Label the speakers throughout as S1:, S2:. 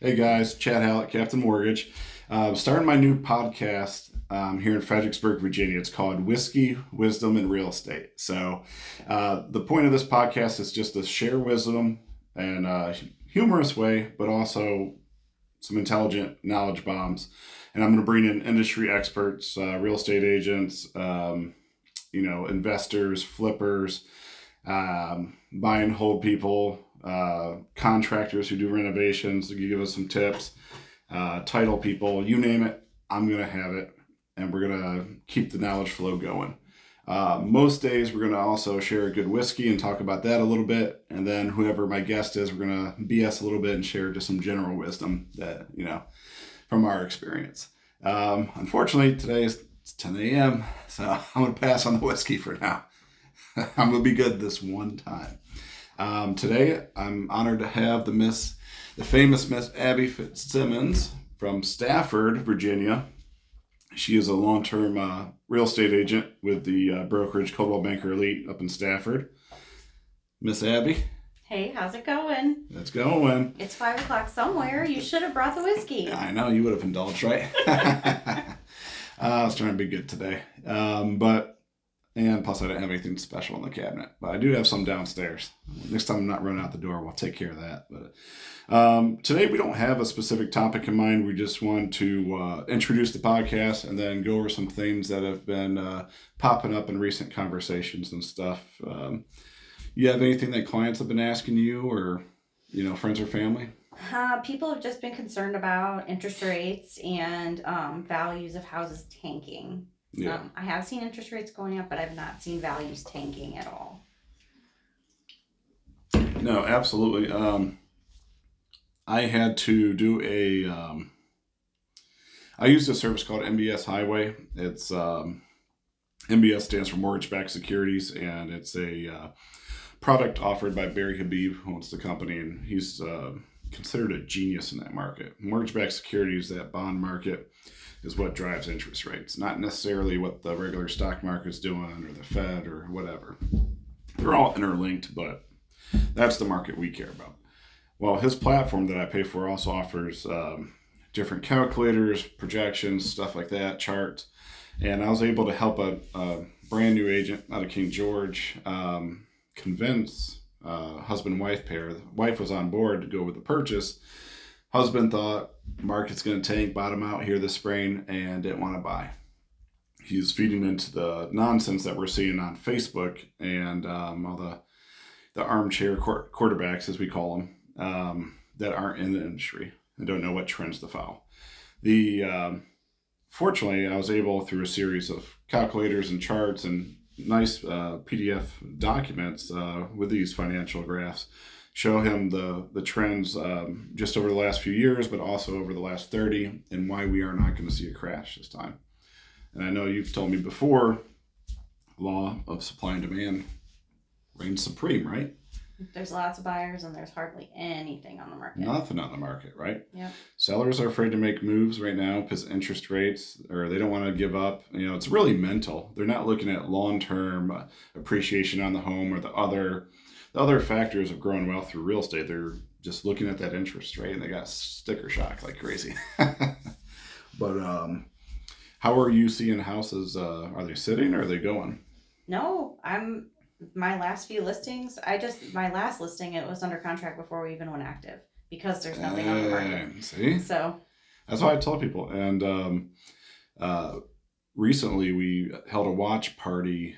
S1: Hey guys, Chad Hallett, Captain Mortgage. Starting my new podcast here in Fredericksburg, Virginia. It's called Whiskey, Wisdom, and Real Estate. The point of this podcast is just to share wisdom in a humorous way, but also some intelligent knowledge bombs. And I'm going to bring in industry experts, real estate agents, investors, flippers, buy and hold people, contractors who do renovations to give us some tips, title people, you name it, I'm going to have it. And we're going to keep the knowledge flow going. Most days, we're going to also share a good whiskey and talk about that a little bit. And then whoever my guest is, we're going to BS a little bit and share just some general wisdom that, from our experience. Unfortunately, today it's 10 a.m., so I'm going to pass on the whiskey for now. I'm going to be good this one time. Today, I'm honored to have the famous Miss Abby Fitzsimmons from Stafford, Virginia. She is a long-term real estate agent with the brokerage Coldwell Banker Elite up in Stafford. Miss Abby.
S2: Hey, how's it going?
S1: It's going.
S2: It's 5 o'clock somewhere. You should have brought the whiskey.
S1: I know, you would have indulged, right? I was trying to be good today. And plus I didn't have anything special in the cabinet. But I do have some downstairs. Next time I'm not running out the door, we'll take care of that. But today we don't have a specific topic in mind. We just want to introduce the podcast and then go over some things that have been popping up in recent conversations and stuff. You have anything that clients have been asking you or, friends or family?
S2: People have just been concerned about interest rates and values of houses tanking.
S1: Yeah.
S2: I have seen interest rates going up, but I've not seen values tanking at all.
S1: No, absolutely. I had to do I used a service called MBS Highway. It's MBS stands for Mortgage-Backed Securities, and it's a product offered by Barry Habib, who owns the company, and he's considered a genius in that market. Mortgage-backed securities, that bond market, is what drives interest rates, not necessarily what the regular stock market's doing or the Fed or whatever. They're all interlinked, but that's the market we care about. Well, his platform that I pay for also offers different calculators, projections, stuff like that, charts. And I was able to help a brand new agent out of King George convince husband-wife pair. The wife was on board to go with the purchase. Husband thought market's going to tank, bottom out here this spring, and didn't want to buy. He's feeding into the nonsense that we're seeing on Facebook and all the armchair quarterbacks, as we call them, that aren't in the industry and don't know what trends to follow. Fortunately, I was able, through a series of calculators and charts and nice PDF documents with these financial graphs, show him the trends just over the last few years, but also over the last 30, and why we are not going to see a crash this time. And I know you've told me before, law of supply and demand reigns supreme, right?
S2: There's lots of buyers and there's hardly anything on the market.
S1: Nothing on the market, right?
S2: Yeah.
S1: Sellers are afraid to make moves right now because interest rates, or they don't want to give up. It's really mental. They're not looking at long-term appreciation on the home or the other factors of growing wealth through real estate. They're just looking at that interest rate, and they got sticker shock like crazy. But how are you seeing houses? Are they sitting or are they going?
S2: No, my last few listings, my last listing, it was under contract before we even went active because there's nothing on the market.
S1: See?
S2: So
S1: that's what I tell people. And recently we held a watch party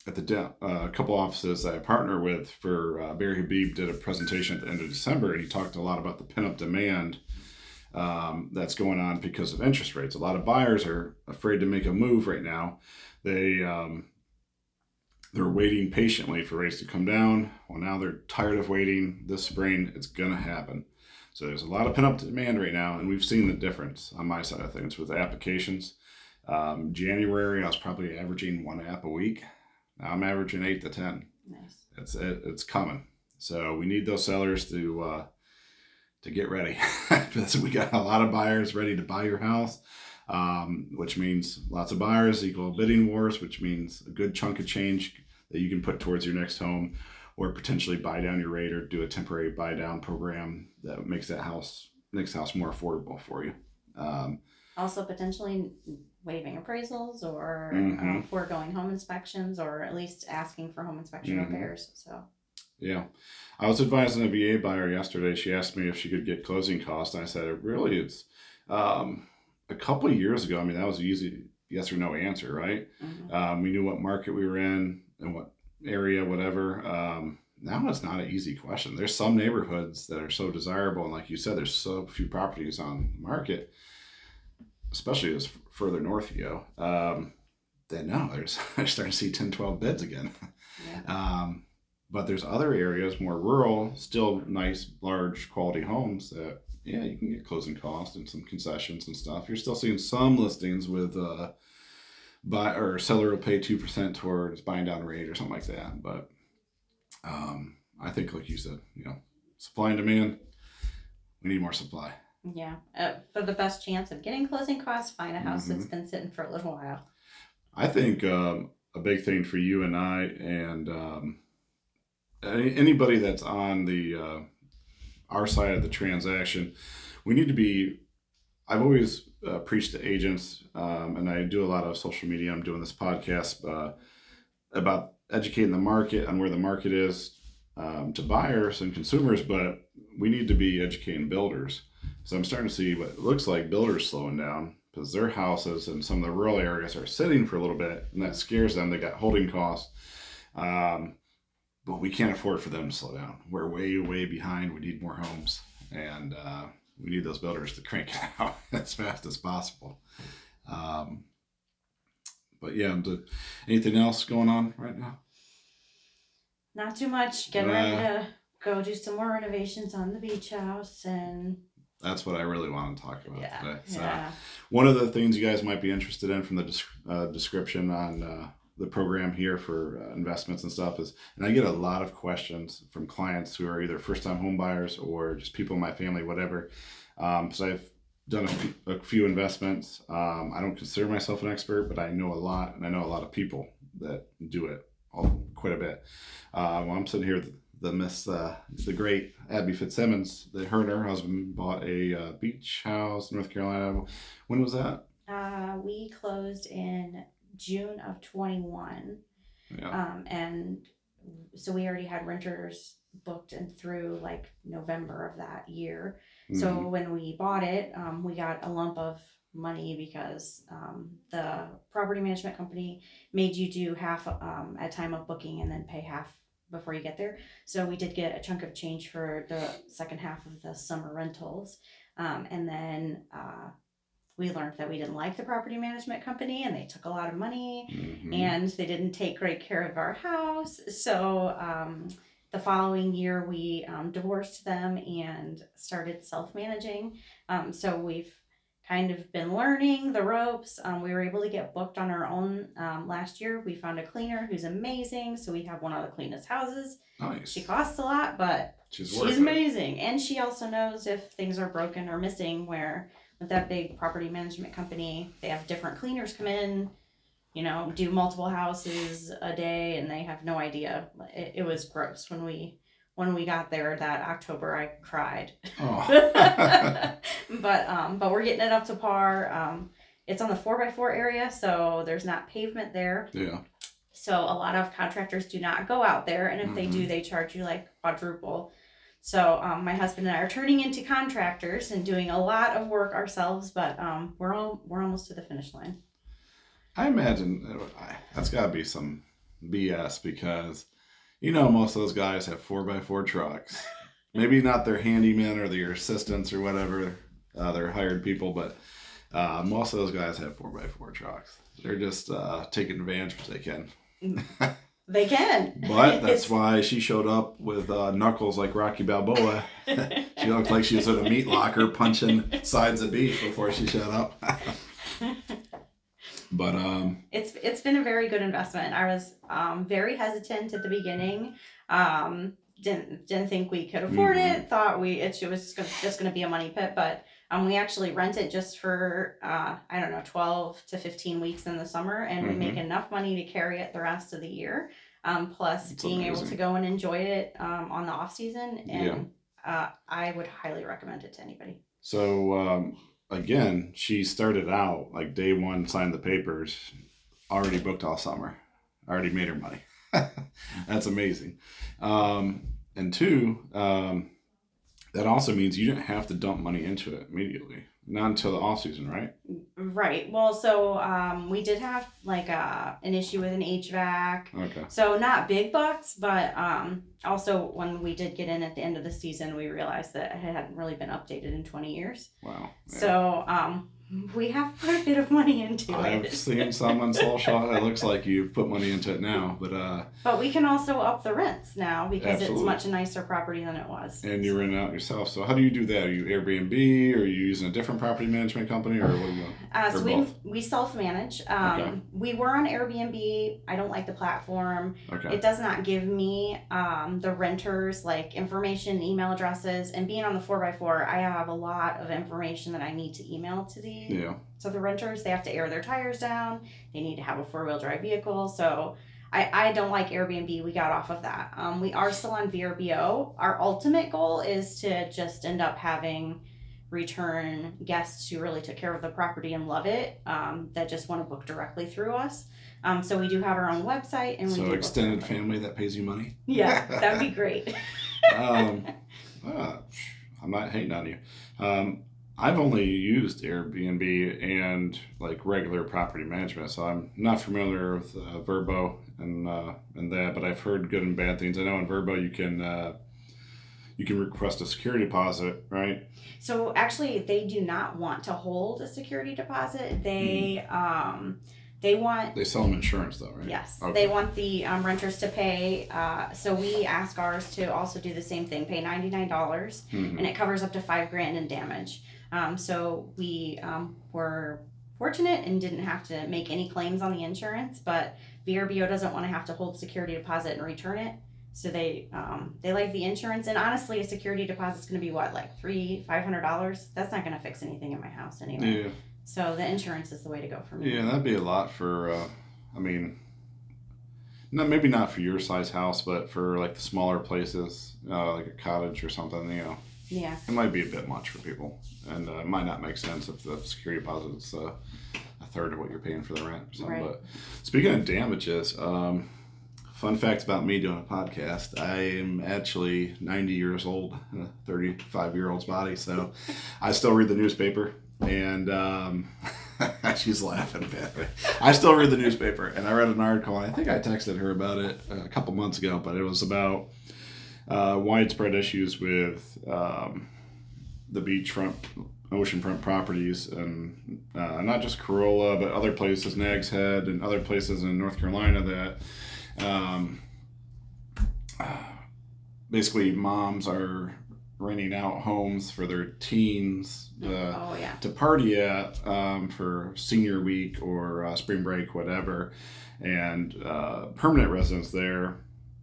S1: at a couple offices that I partner with for Barry Habib did a presentation at the end of December, and he talked a lot about the pent-up demand that's going on because of interest rates. A lot of buyers are afraid to make a move right now. They're waiting patiently for rates to come down. Well, now they're tired of waiting. This spring, it's going to happen. So there's a lot of pent-up demand right now, and we've seen the difference on my side of things with applications. January, I was probably averaging one app a week. Now I'm averaging 8 to 10.
S2: Nice.
S1: It's coming. So we need those sellers to get ready because we got a lot of buyers ready to buy your house. Which means lots of buyers equal bidding wars, which means a good chunk of change that you can put towards your next home. or potentially buy down your rate or do a temporary buy down program that makes that house next house more affordable for you. Um,
S2: Also, potentially waiving appraisals or
S1: mm-hmm,
S2: foregoing home inspections, or at least asking for home inspection
S1: mm-hmm.
S2: repairs. So,
S1: Yeah. I was advising a VA buyer yesterday. She asked me if she could get closing costs. And I said, really, it's um, a couple of years ago. I mean, that was an easy yes or no answer, right?
S2: mhm.
S1: We knew what market we were in and what area, whatever. Now it's not an easy question. There's some neighborhoods that are so desirable. And like you said, there's so few properties on the market, especially as further north you go. That no, there's, I'm starting to see 10, 12 bids again.
S2: Yeah.
S1: Um, but there's other areas, more rural, still nice, large, quality homes that, yeah, you can get closing costs and some concessions and stuff. You're still seeing some listings with buy or seller will pay 2% towards buying down rate or something like that. But I think, like you said, supply and demand, we need more supply.
S2: Yeah. For the best chance of getting closing costs, find a house
S1: Hmm.
S2: that's been sitting for a little while.
S1: I think a big thing for you and I and anybody that's on the our side of the transaction, we need to be. I've always preached to agents, and I do a lot of social media. I'm doing this podcast about educating the market on where the market is to buyers and consumers, but we need to be educating builders. So I'm starting to see what looks like builders slowing down because their houses in some of the rural areas are sitting for a little bit, and that scares them. They got holding costs. Um, but we can't afford for them to slow down. We're way, way behind. We need more homes, and we need those builders to crank it out as fast as possible. Um, but yeah, anything else going on right now?
S2: Not too much. Getting ready
S1: Uh,
S2: to go do some more renovations on the beach house, and
S1: that's what I really want to talk about
S2: yeah,
S1: today. So,
S2: yeah.
S1: one of the things you guys might be interested in from the description on the program here for investments and stuff is, and I get a lot of questions from clients who are either first time home buyers or just people in my family, whatever. So I've done a few investments. I don't consider myself an expert, but I know a lot, and I know a lot of people that do it quite a bit. Well, I'm sitting here. The Miss, the great Abby Fitzsimmons, her and her husband bought a beach house in North Carolina. When was that?
S2: We closed in June of 21.
S1: Yeah.
S2: And so we already had renters booked and through like November of that year.
S1: Mm-hmm.
S2: So when we bought it, we got a lump of money because the property management company made you do half at time of booking and then pay half before you get there. So we did get a chunk of change for the second half of the summer rentals. And then we learned that we didn't like the property management company and they took a lot of money
S1: Mm-hmm.
S2: and they didn't take great care of our house. So the following year, we divorced them and started self managing. So we've kind of been learning the ropes. We were able to get booked on our own last year. We found a cleaner who's amazing. So we have one of the cleanest houses. She
S1: Nice.
S2: costs a lot, but
S1: She's
S2: she's
S1: worth it.
S2: amazing. And she also knows if things are broken or missing, where with that big property management company, they have different cleaners come in, do multiple houses a day, and they have no idea. It was gross when we got there that October. I cried,
S1: Oh.
S2: but we're getting it up to par. It's on the 4x4 area, so there's not pavement there.
S1: Yeah.
S2: So a lot of contractors do not go out there, and if they
S1: Mm-hmm.
S2: do, they charge you like quadruple. So my husband and I are turning into contractors and doing a lot of work ourselves, but we're almost to the finish line.
S1: I imagine that's got to be some BS because most of those guys have 4x4 trucks. Maybe not their handymen or their assistants or whatever, their hired people, but most of those guys have 4x4 trucks. They're just taking advantage of what they can.
S2: They can.
S1: But that's why she showed up with knuckles like Rocky Balboa. She looked like she was at a meat locker punching sides of beef before she showed up. But
S2: it's been a very good investment. I was very hesitant at the beginning. Didn't think we could afford
S1: mm-hmm,
S2: it. Thought it was just going to be a money pit, but we actually rent it just for I don't know, 12 to 15 weeks in the summer, and we make
S1: mm-hmm.
S2: enough money to carry it the rest of the year. plus
S1: It's
S2: being able to
S1: amazing.
S2: go and enjoy it on the off season.
S1: Yeah.
S2: And I would highly recommend it to anybody.
S1: So again, she started out like day one, signed the papers, already booked all summer, already made her money. That's amazing. And two, that also means you didn't have to dump money into it immediately, not until the off season, right?
S2: Right. Well, so we did have like an issue with an HVAC.
S1: Okay.
S2: So not big bucks, but also when we did get in at the end of the season, we realized that it hadn't really been updated in 20 years.
S1: Wow. Yeah.
S2: So we have put a bit of money into
S1: I've
S2: it.
S1: seen some on Slowshot. It looks like you've put money into it now,
S2: But we can also up the rents now because
S1: absolutely.
S2: it's much nicer property than it was.
S1: And you're renting out yourself. So how do you do that? Are you Airbnb? Or are you using a different property management company, or what are you doing?
S2: So we self-manage.
S1: Okay.
S2: We were on Airbnb. I don't like the platform.
S1: Okay.
S2: It does not give me the renters like information, email addresses, and being on the 4x4, I have a lot of information that I need to email to the renters. They have to air their tires down. They need to have a 4-wheel drive vehicle. So I don't like Airbnb. We got off of that. We are still on VRBO. Our ultimate goal is to just end up having return guests who really took care of the property and love it, that just want to book directly through us. So we do have our own website, and we
S1: So
S2: do
S1: extended family that pays you money.
S2: Yeah, that'd be great.
S1: I'm not hating on you. I've only used Airbnb and like regular property management, so I'm not familiar with Verbo and that, but I've heard good and bad things. I know in Verbo you can request a security deposit, right?
S2: So actually, they do not want to hold a security deposit. They want.
S1: They sell them insurance though, right?
S2: Yes,
S1: okay.
S2: They want the renters to pay. So we ask ours to also do the same thing, pay $99, and it covers up to $5,000 in damage. So we were fortunate and didn't have to make any claims on the insurance, but VRBO doesn't want to have to hold security deposit and return it. So they like the insurance, and honestly, a security deposit's going to be what, like $500? That's not going to fix anything in my house anyway.
S1: Yeah.
S2: So the insurance is the way to go for me.
S1: Yeah, that'd be a lot for. Maybe not for your size house, but for like the smaller places, like a cottage or something.
S2: Yeah.
S1: It might be a bit much for people, and it might not make sense if the security deposit is a third of what you're paying for the rent or something.
S2: Right.
S1: But speaking of damages, fun fact about me doing a podcast: I am actually 90 years old, in a 35-year-old's body, so I still read the newspaper. And she's laughing badly. I still read the newspaper, and I read an article, and I think I texted her about it a couple months ago, but it was about widespread issues with the beachfront, oceanfront properties, and not just Corolla, but other places, Nags Head, and other places in North Carolina that basically moms are renting out homes for their teens to party at for senior week or spring break, whatever. And permanent residents there,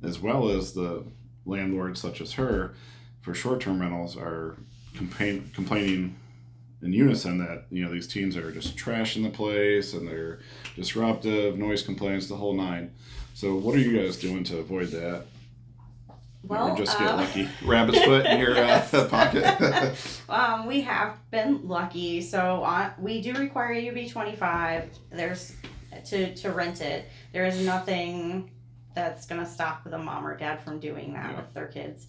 S1: as well as the landlords such as her, for short-term rentals are complaining in unison that these teens are just trashing the place and they're disruptive, noise complaints, the whole nine. So what are you guys doing to avoid that?
S2: Well,
S1: or just get lucky. Rabbit's foot in your pocket.
S2: We have been lucky. So we do require you to be 25. There's to rent it. There is nothing that's gonna stop the mom or dad from doing that with their kids.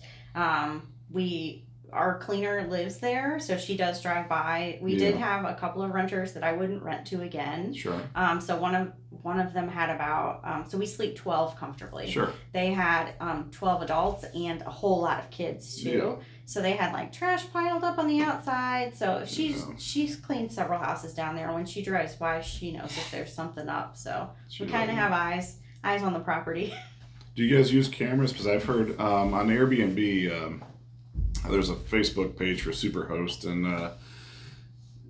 S2: Our cleaner lives there, so she does drive by. We did have a couple of renters that I wouldn't rent to again.
S1: Sure.
S2: So one of them had about so we sleep 12 comfortably.
S1: Sure.
S2: They had 12 adults and a whole lot of kids too. Yeah. So they had like trash piled up on the outside. So if she's cleaned several houses down there. When she drives by, she knows if there's something up. So we kind of have eyes on the property.
S1: Do you guys use cameras? Because I've heard on Airbnb. There's a Facebook page for Superhost, and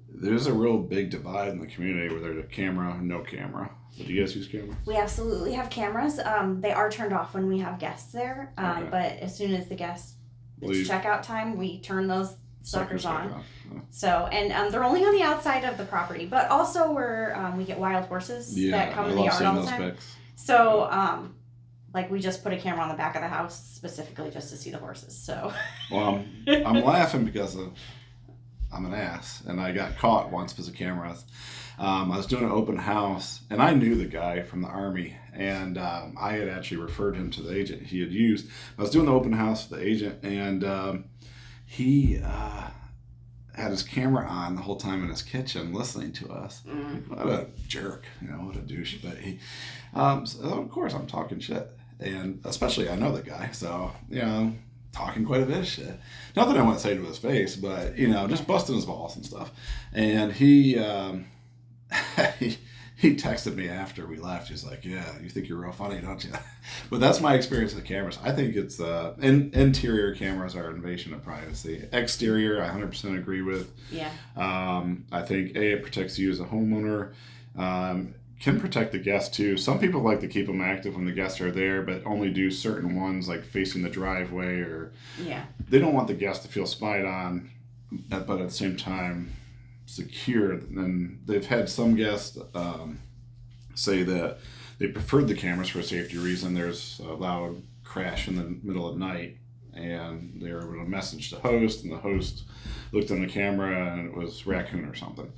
S1: there's a real big divide in the community where there's a camera, no camera. Do you guys use cameras?
S2: We absolutely have cameras. They are turned off when we have guests there, okay. But as soon as the guests, it's checkout time, we turn those suckers on. So, and they're only on the outside of the property, but also we get wild horses that come in the yard all the time. So, Like we just put a camera on the back of the house specifically just to see the horses. So
S1: Well, I'm laughing because I'm an ass, and I got caught once because of cameras. I was doing an open house, and I knew the guy from the army, and I had actually referred him to the agent he had used. I was doing the open house with the agent, and he had his camera on the whole time in his kitchen listening to us. What a jerk, what a douche. But so of course, I'm talking shit. And especially, I know the guy, so, talking quite a bit of shit. Nothing I want to say to his face, but, just busting his balls and stuff. And he, he texted me after we left. He's like, "Yeah, you think you're real funny, don't you?" But that's my experience with the cameras. I think it's interior cameras are an invasion of privacy. Exterior, I 100% agree with.
S2: yeah,
S1: I think it protects you as a homeowner. Can protect the guests too. Some people like to keep them active when the guests are there, but only do certain ones like facing the driveway, or
S2: yeah,
S1: they don't want the guests to feel spied on, but at the same time secure. And they've had some guests say that they preferred the cameras for a safety reason. There's a loud crash in the middle of the night, and they were able to message the host, and the host looked on the camera and it was raccoon or something.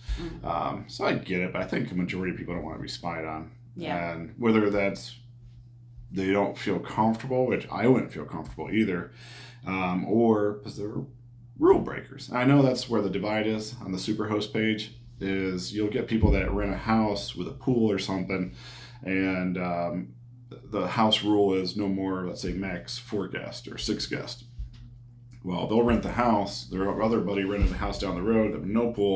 S1: So I get it, but I think a majority of people don't want to be spied on.
S2: yeah,
S1: And whether that's they don't feel comfortable, which I wouldn't feel comfortable either, or because they're rule breakers. I know that's where the divide is on the Superhost page. Is you'll get people that rent a house with a pool or something, and the house rule is no more, let's say, max 4 guests or 6 guests. Well, they'll rent the house. Their other buddy rented a house down the road, no pool,